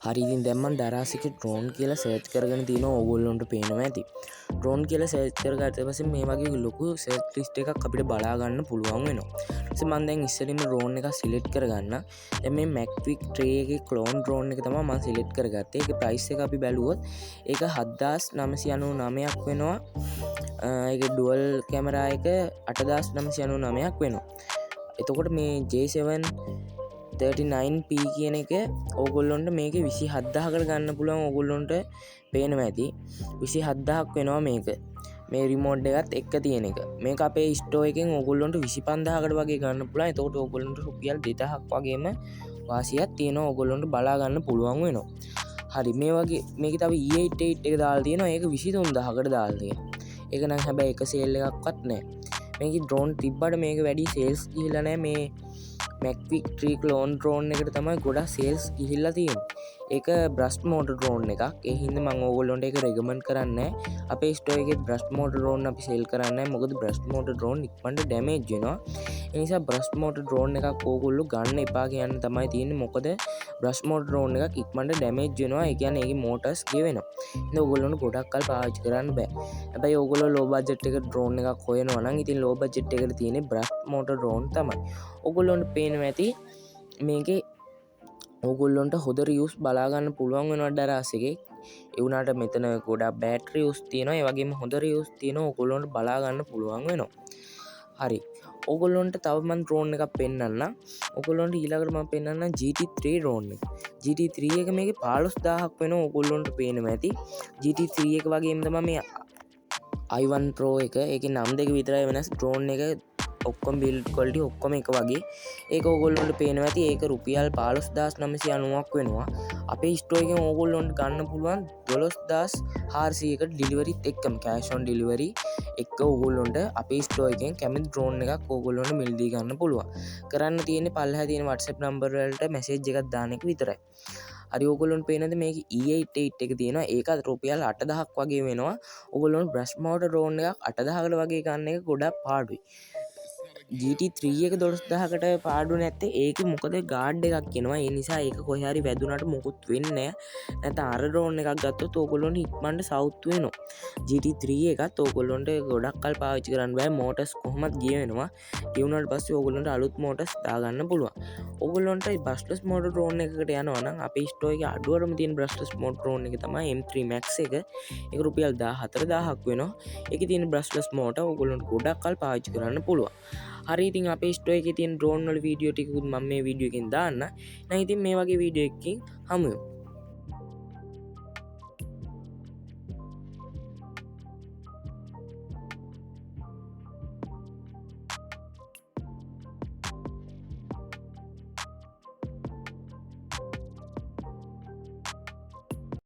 හරි ඉතින් දැන් මම දරාසික ඩ්‍රෝන් කියලා සර්ච් කරගෙන තියෙනවා ඕගොල්ලොන්ට පේනවා ඇති. ඩ්‍රෝන් කියලා සර්ච් කරගත්ත පස්සේ මේ වගේ ලොකු සර්ච් ලිස්ට් එකක් අපිට බලා ගන්න පුළුවන් වෙනවා. ඊට මම දැන් ඉස්සෙල්ලින්ම ඩ්‍රෝන් එක සිලෙක්ට් කරගන්න. දැන් මේ Mavic 3 එකේ ක්ලෝන් ඩ්‍රෝන් එක තමයි මම සිලෙක්ට් කරගත්තේ. ඒකේ ප්‍රයිස් එක අපි බැලුවොත් ඒක 7999ක් වෙනවා. ඒකේ ඩුවල් කැමරා එක 8999ක් වෙනවා. එතකොට මේ J7 39p කියන එක ඕගොල්ලොන්ට මේක 27000කට ගන්න පුළුවන්. ඕගොල්ලොන්ට පේනවා ඇති 27000ක් වෙනවා මේක. මේ රිමෝට් එකත් එක්ක තියෙන එක. මේක අපේ ස්ටෝර් එකෙන් ඕගොල්ලොන්ට 25000කට වගේ ගන්න පුළුවන්. එතකොට ඕගොල්ලොන්ට රුපියල් 2000ක් වගේම වාසියක් තියෙනවා. ඕගොල්ලොන්ට බලා ගන්න පුළුවන් වෙනවා. හරි මේ වගේ මේක තව E88 එක දාලා තියෙනවා. ඒක 23000කට දාලා තියෙනවා. ඒක නම් හැබැයි එක සේල් එකක්වත් නැහැ. මේක ඩ්‍රෝන් තිබ්බට මේක වැඩි සේල්ස් ගිහිල්ලා නැහැ. මේ Mavic 3 ක්ලෝන් ඩ්‍රෝන් එකට තමයි ගොඩක් සේල්ස් ගිහිල්ලා තියෙන්නේ. ඒක බ්‍රස්ට් මෝටර් ඩ්‍රෝන් එකක්. ඒ හින්දා මම ඕගොල්ලොන්ට ඒක රෙකමන්ඩ් කරන්නේ නැහැ. අපේ ස්ටෝර් එකේ බ්‍රස්ට් මෝටර් ඩ්‍රෝන් අපි සේල් කරන්නේ නැහැ. මොකද බ්‍රස්ට් මෝටර් ඩ්‍රෝන් ඉක්මනට ඩැමේජ් වෙනවා. ඒ නිසා බ්‍රස්ට් මෝටර් ඩ්‍රෝන් එකක් ඕගොල්ලෝ ගන්න එපා කියන්න තමයි තියෙන්නේ. මොකද බ්‍රස්ට් මෝටර් ඩ්‍රෝන් එකක් ඉක්මනට ඩැමේජ් වෙනවා. ඒ කියන්නේ ඒකේ මෝටර්ස් ගෙවෙනවා. ඉතින් ඕගොල්ලොන්ට ගොඩක් කල් පාවිච්චි කරන්න බෑ. හැබැයි ඕගොල්ලෝ ලෝ බජට් එක ඩ්‍රෝන් එකක් හොයනවා නම් ඉතින් ලෝ බජට් එකට තියෙන්නේ බ්‍රස්ට් මෝටර් ඩ්‍රෝන් තමයි. ඕගොල්ලොන්ට පේනවා ඇති මේකේ ඕගොල්ලොන්ට හොඳ රිව්ස් බලාගන්න පුළුවන් වෙනවා දරාස් එකේ. ඒ වුණාට මෙතන ගොඩක් බෑඩ් රිව්ස් තියෙනවා. ඒ වගේම හොඳ රිව්ස් තියෙනවා. ඕගොල්ලොන්ට බලා ගන්න පුළුවන් වෙනවා. හරි. ඕගොල්ලොන්ට තව මම ඩ්‍රෝන් එකක් පෙන්නන්නම්. ඕගොල්ලොන්ට ඊළඟට මම පෙන්නන්නම් GT3 ඩ්‍රෝන් එක. GT3 එක මේකේ 15000ක් වෙනවා. ඕගොල්ලොන්ට පේනවා ඇති. GT3 එක වගේම තමයි මේ i1 Pro එක. ඒකේ නම් දෙක විතරයි වෙනස්. ඩ්‍රෝන් එක ඔක්කොම බිල්ඩ් ක්වලිටි ඔක්කොම එක වගේ. ඒක ඕගොල්ලොන්ට පේනවා ඇති. ඒක රුපියල් 15990ක් වෙනවා. අපේ ස්ටෝර් එකෙන් ඕගොල්ලොන්ට ගන්න පුළුවන් 12400කට ඩිලිවරිත් එක්කම කෑෂ් ඔන් ඩිලිවරි එක්ක ඕගොල්ලොන්ට අපේ ස්ටෝර් එකෙන් කැමති ඩ්‍රෝන් එකක් ඕගොල්ලොන්ට මිලදී ගන්න පුළුවන්. කරන්න තියෙන්නේ පල්ලෙහා තියෙන WhatsApp නම්බර් වලට මැසේජ් එකක් දාන එක විතරයි. හරි ඕගොල්ලොන්ට පේනද මේක E88 එක තියෙනවා. ඒකත් රුපියල් 8000ක් වගේ වෙනවා. ඕගොල්ලොන්ට බ්‍රෂ් මෝටර් ඩ්‍රෝන් එකක් 8000කට වගේ ගන්න එක ගොඩක් පාඩුයි. GT3 එක 12000කට පාඩු නැත්තේ ඒකේ මොකද ගාඩ් එකක් එනවා. ඒ නිසා ඒක කොහේ හරි වැදුනට මොකුත් වෙන්නේ නැහැ. නැත්නම් අර ඩ්‍රෝන් එකක් ගත්තොත් ඕගොල්ලොන්ට ඉක්මනට සවුත් වෙනවා. GT3 එකත් ඕගොල්ලොන්ට ගොඩක් කල් පාවිච්චි කරන්න බෑ. මෝටර්ස් කොහොමත් ගිය වෙනවා. ඒ වුණාට පස්සේ ඕගොල්ලොන්ට අලුත් මෝටර්ස් දාගන්න පුළුවන්. ඕගොල්ලොන්ට බ්‍රෂ්ලස් මෝටර් ඩ්‍රෝන් එකකට යනවා නම් අපේ ස්ටෝර් එකේ අඩුවටම තියෙන බ්‍රෂ්ලස් මෝටර් ඩ්‍රෝන් එක තමයි M3 Max එක. ඒක රුපියල් 14000ක් වෙනවා. ඒකේ තියෙන බ්‍රෂ්ලස් මෝටර් ඕගොල්ලොන්ට ගොඩක් කල් පාවිච්චි කරන්න පුළුවන්. හරි ඉතින් අපේ ස්ටෝර් එකේ තියෙන ඩ්‍රෝන් වල වීඩියෝ ටිකකුත් මම මේ වීඩියෝ එකෙන් දාන්න. නැත්නම් ඉතින් මේ වගේ වීඩියෝ එකකින් හමු වෙමු.